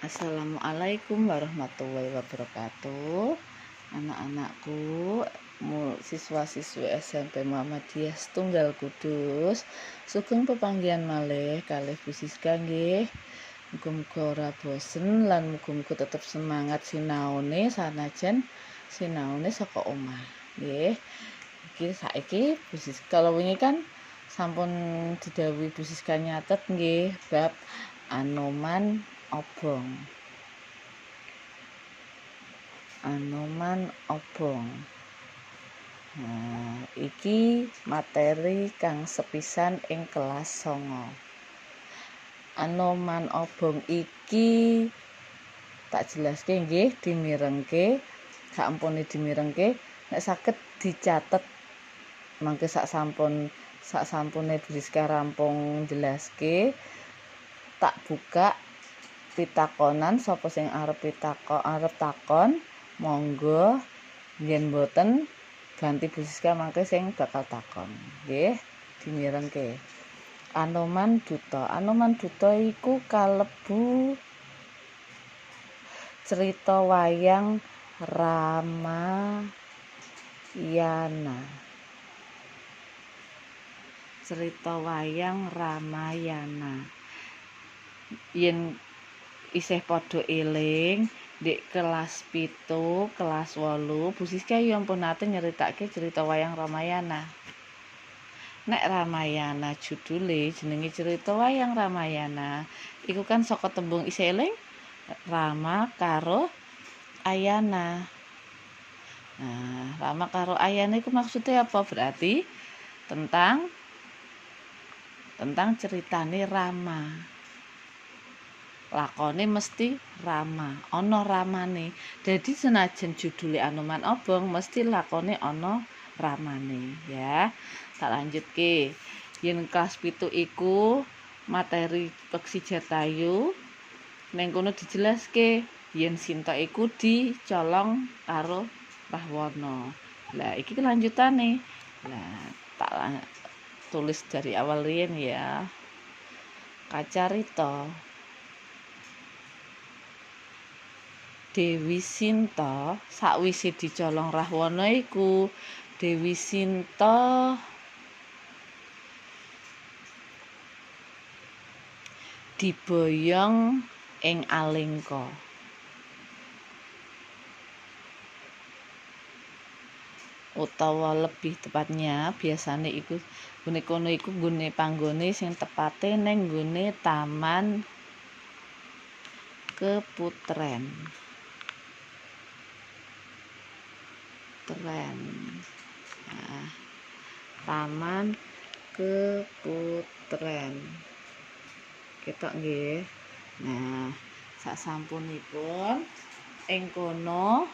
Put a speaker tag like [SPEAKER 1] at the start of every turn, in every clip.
[SPEAKER 1] Assalamualaikum warahmatullahi wabarakatuh. Anak-anakku, siswa-siswi SMP Muhammadiyah Setunggal Kudus, sugeng pepanggihan malih kalih Bu Siska nggih. Muga-muga ora bosen lan muga-muga tetep semangat sinaone sanajan sinaone saka omah. Nggih. Saiki Bu Siska kalau wingi kan sampun didhawuhi Bu Siska nyatet nggih bab Anoman obong. Anoman obong. Nah, iki materi kang sepisan ing kelas 9. Anoman obong iki tak jelaske nggih dimirengke, sampune dimirengke nek saged dicatet mangke sampune Briska rampung jelaske tak buka pitakonan sapa sing arep takon monggo, yen mboten ganti Bu Siska mangke sing bakal takon nggih dimirengke. Anoman duta iku kalebu cerita wayang Ramayana. Yen isih padha eling ndek kelas 7, kelas 8, Bu Siska yo ampun nate nyeritake cerita wayang Ramayana. Nek Ramayana judule jenenge cerita wayang Ramayana, iku kan saka tembung isih eling Rama karo Ayana. Nah, Rama karo Ayana iku maksudnya apa? Berarti tentang ceritane Rama. Lakone mesti Rama, ana ramane. Dadi senajan judule Anoman Obong mesti lakone ana ramane, ya. Tak lanjutke. Yen kelas 7 iku materi Peksi Jatayu, ning kono dijelaske yen Sinta iku dicolong karo Rahwana. Lah iki kelanjutane. Lah tak tulis dari awal riyen ya. Kacarita Dewi Sinta sakwise dicolong Rahwana iku Dewi Sinta diboyong ing Alengka. Utawa lebih tepatnya biasane iku gune kono iku gune panggone sing tepate ning gune Taman Keputren. Nah, Taman Keputren. Ketok nggih. Nah, sasampunipun ing kono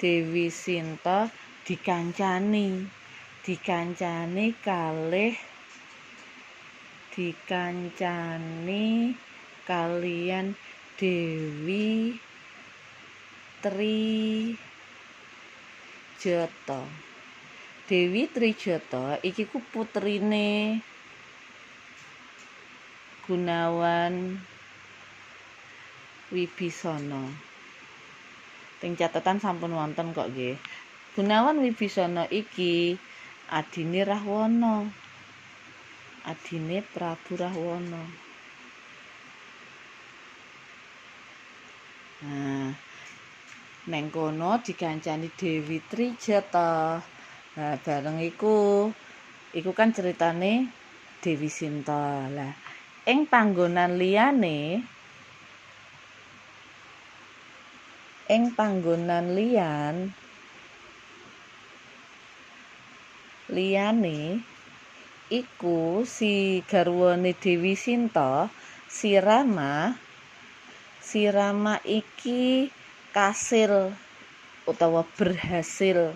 [SPEAKER 1] Dewi Sinta dikancani kalian Dewi Trijata. Dewi Trijata iki ku putrine Gunawan Wibisana. Ting catatan sampun wonten kok nggih. Gunawan Wibisana iki adine Rahwana. Adine Prabu Rahwana. Nah, neng kono dikancani Dewi Trijata. Nah, bareng iku kan ceritane Dewi Sinta. Lah, ing panggonan liyane iku si garwane Dewi Sinta, si Rama iki kasil utawa berhasil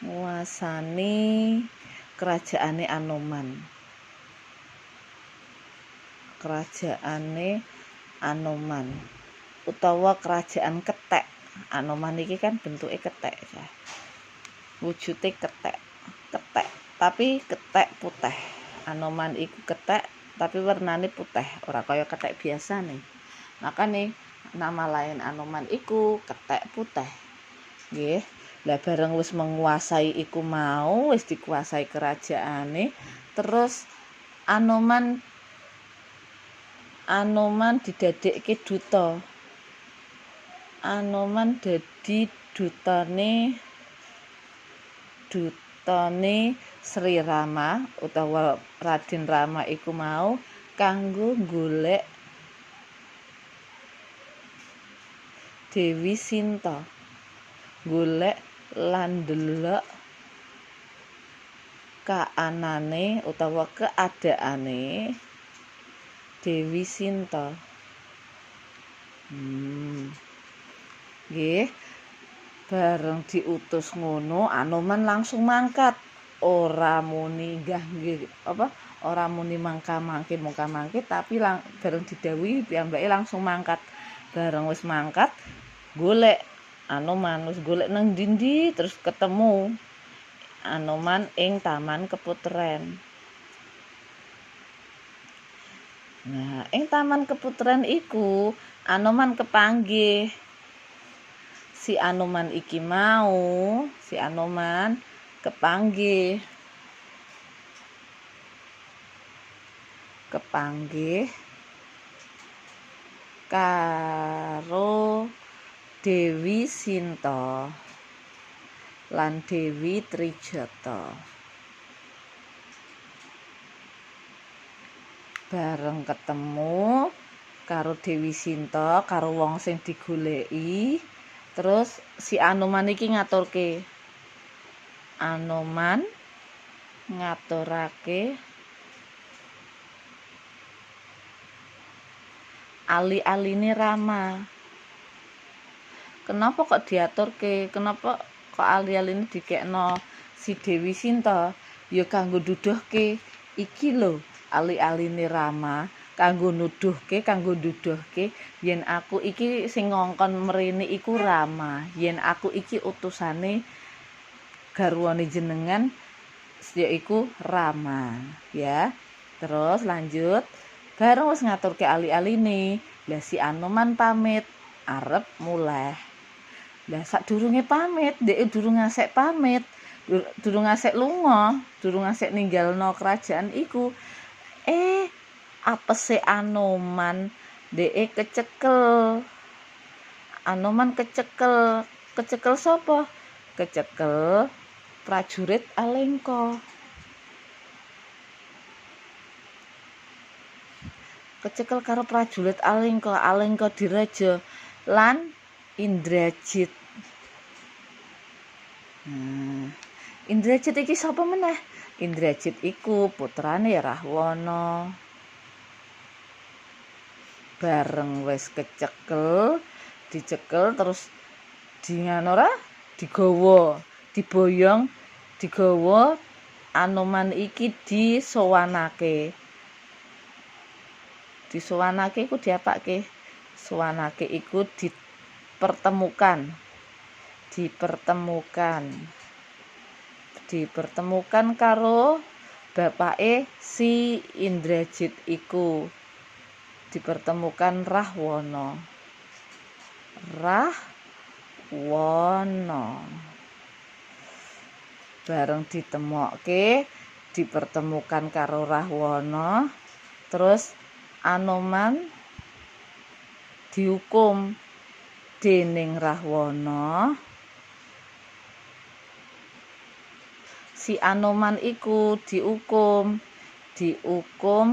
[SPEAKER 1] nguasani kerajaane Anoman utawa kerajaan kethek. Anoman iki kan bentuke kethek ya. wujude kethek. Kethek, tapi kethek putih. Anoman iku kethek tapi warnane putih, ora kaya kethek biasane. Makane nama lain Anoman iku kethek putih. Nggih. Lah bareng wis menguasai iku mau, wis dikuasai kerajaane, terus Anoman didadekke duta. Anoman dadi dutane Sri Rama utawa Raden Rama iku mau kanggo golek Dewi Sinta, golek lan ndelok kaanane utawa keadaane Dewi Sinta. Nggih, bareng diutus ngono, Anoman langsung mangkat. Ora muni ora muni mangka-mangke, tapi bareng didhawuhi piyambake langsung mangkat. Bareng wis mangkat, golek Anoman, wis golek nang ndi terus ketemu Anoman ing Taman Keputren. Nah, ing Taman Keputren iku Anoman kepanggih. Si Anoman iki mau, si Anoman kepanggih karo Dewi Sinta lan Dewi Trijata. Bareng ketemu karo Dewi Sinta, karo wong sing digoleki, terus si Anoman iki ngaturake. Anoman ngaturake ali-aline Rama. Kenapa kok diaturke? Kenapa kok ali-aline dikekno si Dewi Sinta? Ya kanggo nuduhke iki lho ali-aline Rama, kanggo nuduhke, kanggo nduduhke yen aku iki sing ngongkon mrene iku Rama, yen aku iki utusane garwane jenengan yaiku Rama, ya. Terus lanjut, bareng wis ngaturke ali-aline, lah si Anoman pamit arep muleh. Lah sadurunge pamit, dhek durung ngasek pamit, durung ngasek lunga, durung ngasek ninggalno kerajaan iku. Apese Anoman dhek kecekel. Anoman kecekel. Kecekel sapa? Kecekel prajurit Alengka. Kecekel karo prajurit Alengka Diraja lan Indrajit. Indrajit iki sapa meneh? Indrajit iku putrane Rahwana. Bareng wis dicekel terus diboyong, digawa Anoman iki disowanake. Disowanake iku diapake? Sowanake iku dipertemukan karo bapake si Indrajit iku. Dipertemukan Rahwana. Bareng ditemokke, dipertemukan karo Rahwana, terus Anoman dihukum dening Rahwana. Si Anoman iku dihukum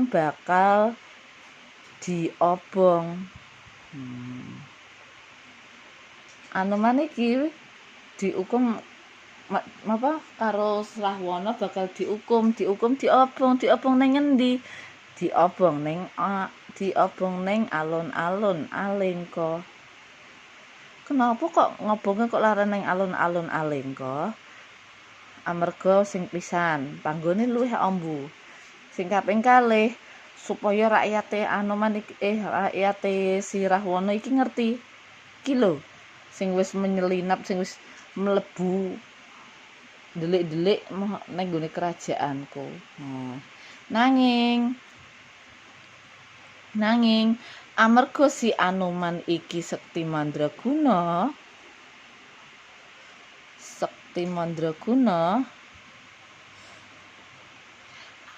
[SPEAKER 1] bakal diobong. Anoman iki dihukum karo Rahwana bakal diobong ning ngendi? Diobong ning alun-alun Alengka. Kenapa kok ngobonge kok lare ning alun-alun Alengka? Amarga sing pisan panggone luwih ambu. Sing kaping kalih supaya rakyate Anoman rakyate si Rahwana iki ngerti. Iki lho sing wis menyelinap, sing wis mlebu delik-delik ning nggone kerajaanku. Nah, nanging amarga si Anoman iki sekti mandraguna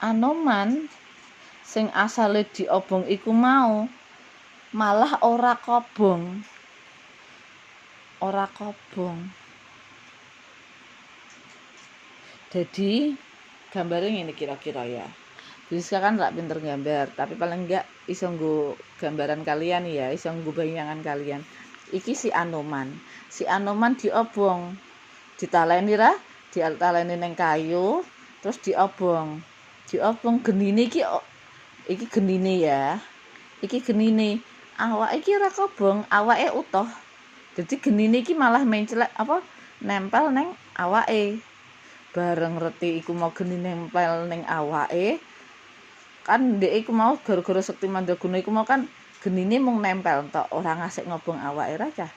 [SPEAKER 1] Anoman sing asale diobong iku mau malah ora kobong. Jadi gambarnya ini kira-kira ya. Rizka kan gak pinter gambar, tapi paling enggak iso nggo gambaran kalian ya, iso nggo bayangan kalian. Iki si Anoman diobong, ditaleni neng kayu, terus diobong genine iki genine ya. Iki genine, awake iki ora kobong, awake utuh. Jadi genine iki malah menclek nempel neng awake. Bareng reti iku mau genine nempel neng awake. Kan ndek iku mau gara-gara sekti mandraguna iku mau kan genine mung nempel tok, ora ngasik ngobong awake ra cah.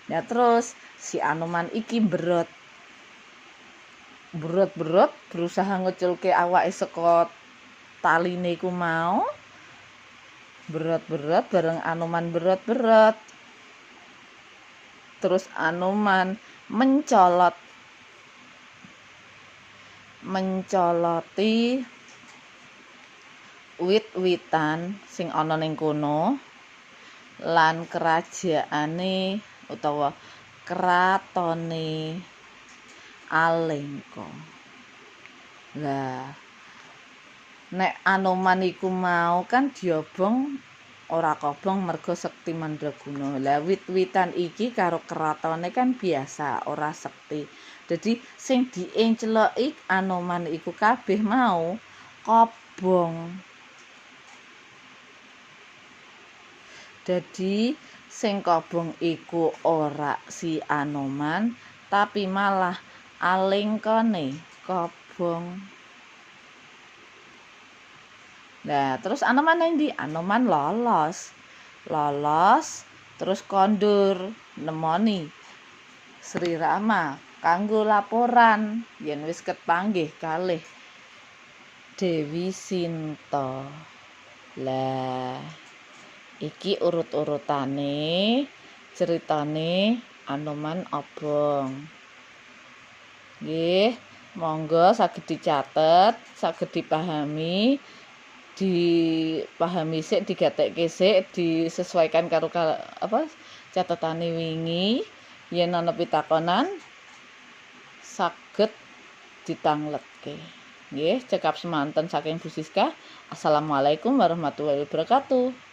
[SPEAKER 1] Ya terus si Anoman iki berot berusaha ngeculke awake saka taline iku mau. Berot bareng Anoman berot. Terus Anoman mencoloti wit-witan sing ana ning kono lan kerajaane utawa kratone Alengka. Lah nek Anoman iku mau kan diobong ora kobong mergo sekti mandraguna. Lah wit-witan iki karo kratone kan biasa, ora sekti. Jadi sing dienceloki Anoman iku kabeh mau kobong. Jadi sing kobong iku ora si Anoman, tapi malah Alengkane kobong. Nah, terus Anoman endi? Anoman lolos terus kondur nemoni Sri Rama kanggo laporan yen wis kepanggih kalih Dewi Sinta. Lah iki urut-urutane ceritane Anoman obong. Nggih, monggo saged dicatet, saged dipahami sik, digatekke sik, disesuaikan karo catetane wingi. Yen ana pitakonan saged ditangletke. Nggih, cekap semanten saking Bu Siska. Assalamualaikum warahmatullahi wabarakatuh.